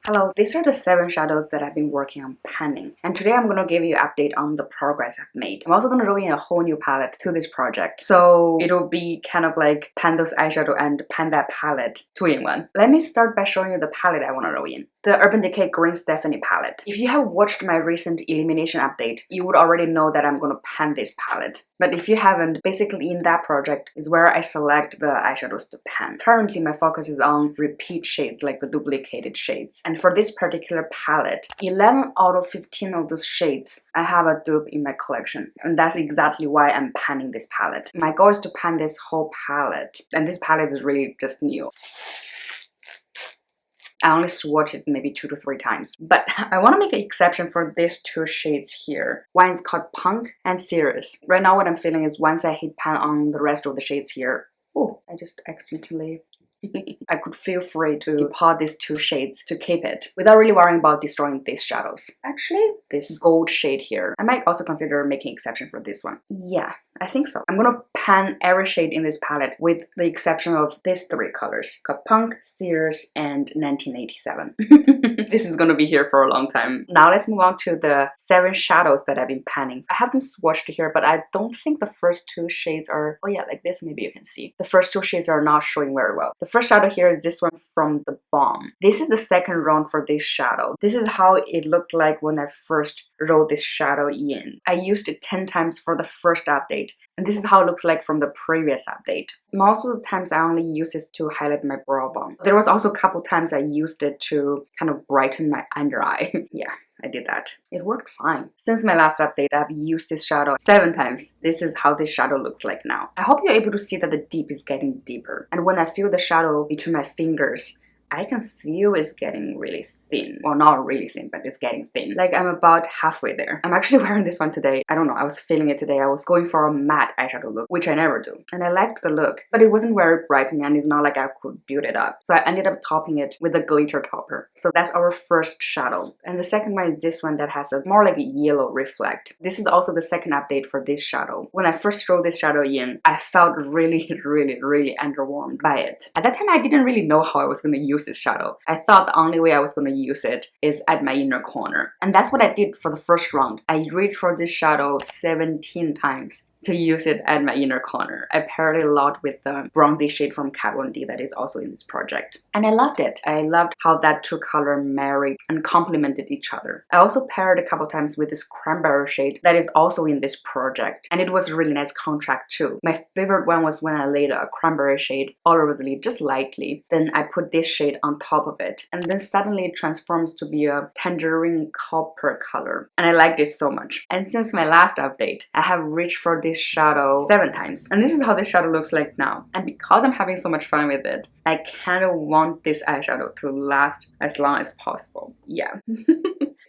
Hello, these are the 7 shadows that I've been working on panning, and today I'm gonna give you an update on the progress I've made. I'm also gonna roll in a whole new palette to this project, so it'll be kind of like pan those eyeshadow and pan that palette 2 in 1. Let me start by showing you the palette I wanna roll in. The Urban Decay Green Stephanie palette. If you have watched my recent Elimination update, you would already know that I'm gonna pan this palette. But if you haven't, basically in that project is where I select the eyeshadows to pan. Currently my focus is on repeat shades, like the duplicated shades. And for this particular palette, 11 out of 15 of those shades, I have a dupe in my collection. And that's exactly why I'm panning this palette. My goal is to pan this whole palette. And this palette is really just new. I only swatched it maybe 2 to 3 times. But I want to make an exception for these 2 shades here. One is called Punk and Serious. Right now what I'm feeling is once I hit pan on the rest of the shades here, oh, I just accidentally I could feel free to depart these 2 shades to keep it without really worrying about destroying these shadows. Actually, this gold shade here, I might also consider making exception for this one. Yeah, I think so. I'm gonna pan every shade in this palette with the exception of these 3 colors, called Punk, Serious, and 1987. This is gonna be here for a long time. Now let's move on to the 7 shadows that I've been panning. I have them swatched here, but I don't think the first 2 shades are, oh yeah, like this, maybe you can see. The first 2 shades are not showing very well. The first shadow here is this one from the Balm. This is the second round for this shadow. This is how it looked like when I first wrote this shadow in. I used it 10 times for the first update, and this is how it looks like from the previous update. Most of the times I only use this to highlight my brow bone. There was also a couple times I used it to kind of brighten my under eye. Yeah, I did that. It worked fine. Since my last update, I've used this shadow 7 times. This is how this shadow looks like now. I hope you're able to see that the dip is getting deeper. And when I feel the shadow between my fingers, I can feel it's getting really thin. Well, not really thin, but it's getting thin. Like I'm about halfway there. I'm actually wearing this one today. I don't know, I was feeling it today. I was going for a matte eyeshadow look, which I never do. And I liked the look, but it wasn't very brightening and it's not like I could build it up. So I ended up topping it with a glitter topper. So that's our first shadow. And the second one is this one that has a more like a yellow reflect. This is also the second update for this shadow. When I first wrote this shadow in, I felt really underwarmed by it. At that time, I didn't really know how I was going to use this shadow. I thought the only way I was going to use it is at my inner corner. And that's what I did for the first round. I reached for this shadow 17 times to use it at my inner corner. I paired it a lot with the bronzy shade from Kat Von D that is also in this project. And I loved it. I loved how that 2 colors married and complemented each other. I also paired a couple times with this cranberry shade that is also in this project. And it was a really nice contrast too. My favorite one was when I laid a cranberry shade all over the lid, just lightly. Then I put this shade on top of it. And then suddenly it transforms to be a tangerine copper color. And I like this so much. And since my last update, I have reached for this shadow 7 times, and this is how this shadow looks like now. And because I'm having so much fun with it, I kind of want this eyeshadow to last as long as possible. Yeah.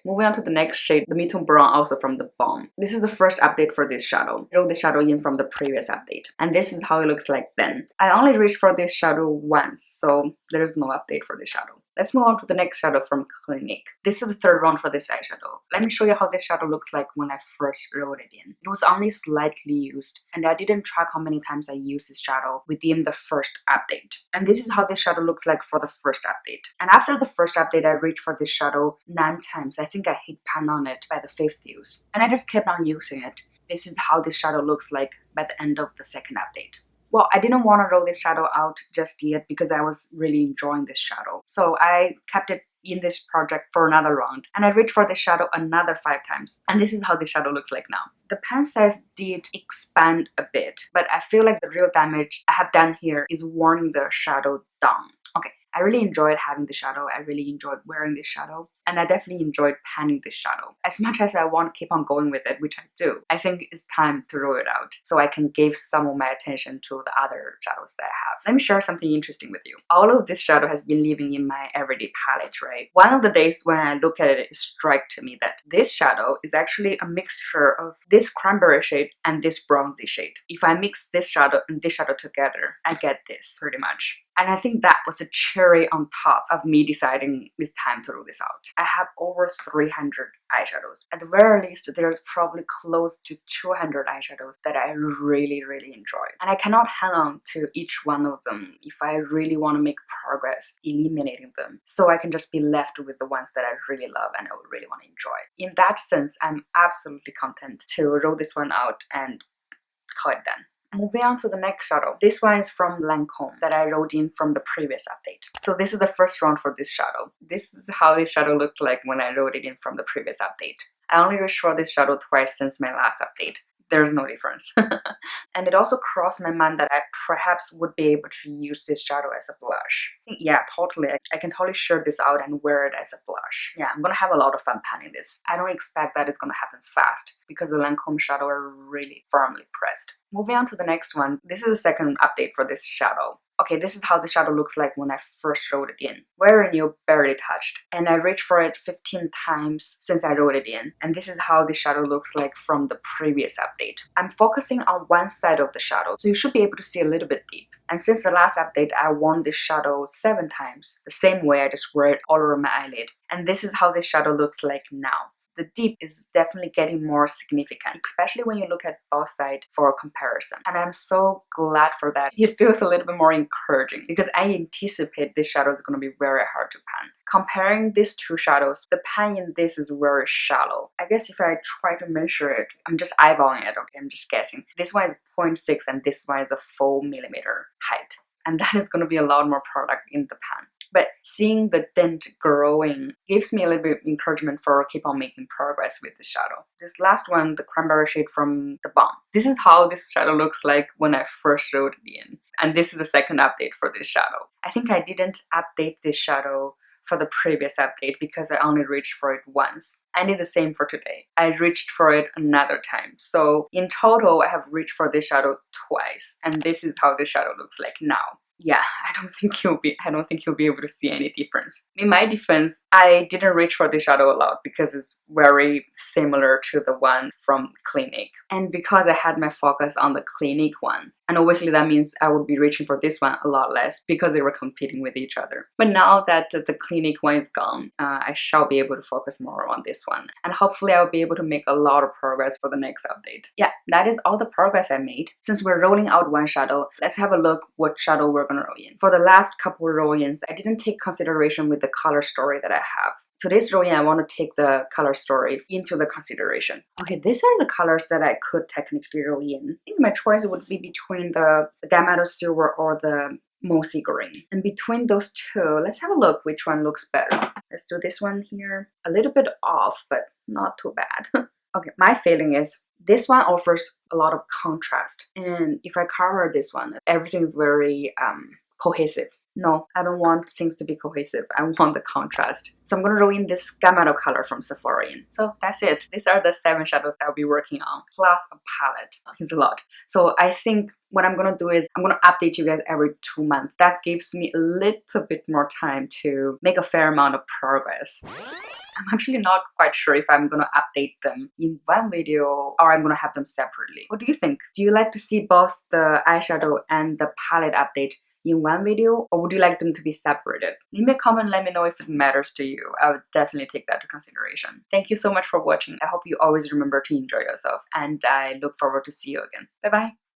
Moving on to the next shade, the Mid-Tone Brown, also from the Balm. This is the first update for this shadow. I wrote the shadow in from the previous update, and this is how it looks like then. I only reached for this shadow once, so there is no update for this shadow. Let's move on to the next shadow from Clinique. This is the third round for this eyeshadow. Let me show you how this shadow looks like when I first wrote it in. It was only slightly used, and I didn't track how many times I used this shadow within the first update. And this is how this shadow looks like for the first update. And after the first update, I reached for this shadow 9 times. I think I hit pan on it by the 5th use. And I just kept on using it. This is how this shadow looks like by the end of the second update. Well, I didn't want to roll this shadow out just yet because I was really enjoying this shadow. So I kept it in this project for another round. And I reached for this shadow another 5 times. And this is how this shadow looks like now. The pen size did expand a bit, but I feel like the real damage I have done here is wearing the shadow down. Okay. I really enjoyed having the shadow. I really enjoyed wearing this shadow. And I definitely enjoyed panning this shadow. As much as I want to keep on going with it, which I do, I think it's time to roll it out so I can give some of my attention to the other shadows that I have. Let me share something interesting with you. All of this shadow has been living in my everyday palette, right? One of the days when I look at it, it strikes to me that this shadow is actually a mixture of this cranberry shade and this bronzy shade. If I mix this shadow and this shadow together, I get this pretty much. And I think that was a cherry on top of me deciding it's time to roll this out. I have over 300 eyeshadows. At the very least, there's probably close to 200 eyeshadows that I really enjoy. And I cannot hang on to each one of them if I really want to make progress eliminating them. So I can just be left with the ones that I really love and I would really want to enjoy. In that sense, I'm absolutely content to roll this one out and call it done. Moving on to the next shadow. This one is from Lancome that I wrote in from the previous update. So this is the first round for this shadow. This is how this shadow looked like when I wrote it in from the previous update. I only reached for this shadow twice since my last update. There's no difference. And it also crossed my mind that I perhaps would be able to use this shadow as a blush. Yeah, totally. I can totally share this out and wear it as a blush. Yeah, I'm gonna have a lot of fun panning this. I don't expect that it's gonna happen fast because the Lancome shadow are really firmly pressed. Moving on to the next one. This is the second update for this shadow. Okay, this is how the shadow looks like when I first wrote it in. Very new, barely touched. And I reached for it 15 times since I wrote it in. And this is how the shadow looks like from the previous update. I'm focusing on one side of the shadow, so you should be able to see a little bit deep. And since the last update, I worn this shadow 7 times. The same way, I just wear it all over my eyelid. And this is how this shadow looks like now. The deep is definitely getting more significant, especially when you look at both sides for comparison. And I'm so glad for that. It feels a little bit more encouraging because I anticipate this shadow is going to be very hard to pan. Comparing these two shadows, the pan in this is very shallow. I guess if I try to measure it, I'm just eyeballing it, okay? I'm just guessing. This one is 0.6 and this one is a 4 millimeter height. And that is going to be a lot more product in the pan. But seeing the dent growing gives me a little bit of encouragement for keep on making progress with the shadow. This last one, the cranberry shade from the Balm. This is how this shadow looks like when I first wrote it in. And this is the second update for this shadow. I think I didn't update this shadow for the previous update because I only reached for it once. And it's the same for today. I reached for it another time. So in total, I have reached for this shadow twice. And this is how the shadow looks like now. Yeah, I don't think you'll be able to see any difference. In my defense, I didn't reach for the shadow a lot because it's very similar to the one from Clinique. And because I had my focus on the Clinique one. And obviously that means I would be reaching for this one a lot less because they were competing with each other. But now that the Clinique one is gone, I shall be able to focus more on this one. And hopefully I'll be able to make a lot of progress for the next update. Yeah, that is all the progress I made. Since we're rolling out one shadow, let's have a look what shadow we're gonna roll in. For the last couple roll-ins, I didn't take consideration with the color story that I have. Today's roll-in, I want to take the color story into the consideration. Okay, these are the colors that I could technically roll in. I think my choice would be between the Gamma Silver or the Mossy Green. And between those two, let's have a look which one looks better. Let's do this one here. A little bit off, but not too bad. Okay, my feeling is this one offers a lot of contrast. And if I cover this one, everything is very cohesive. No, I don't want things to be cohesive. I want the contrast. So I'm going to roll in this Gamma color from Sephora in. So that's it. These are the 7 shadows I'll be working on, plus a palette. It's a lot. So I think what I'm going to do is I'm going to update you guys every 2 months. That gives me a little bit more time to make a fair amount of progress. I'm actually not quite sure if I'm going to update them in one video or I'm going to have them separately. What do you think? Do you like to see both the eyeshadow and the palette update in one video, or would you like them to be separated? Leave me a comment, let me know if it matters to you. I would definitely take that into consideration. Thank you so much for watching. I hope you always remember to enjoy yourself, and I look forward to see you again. Bye bye.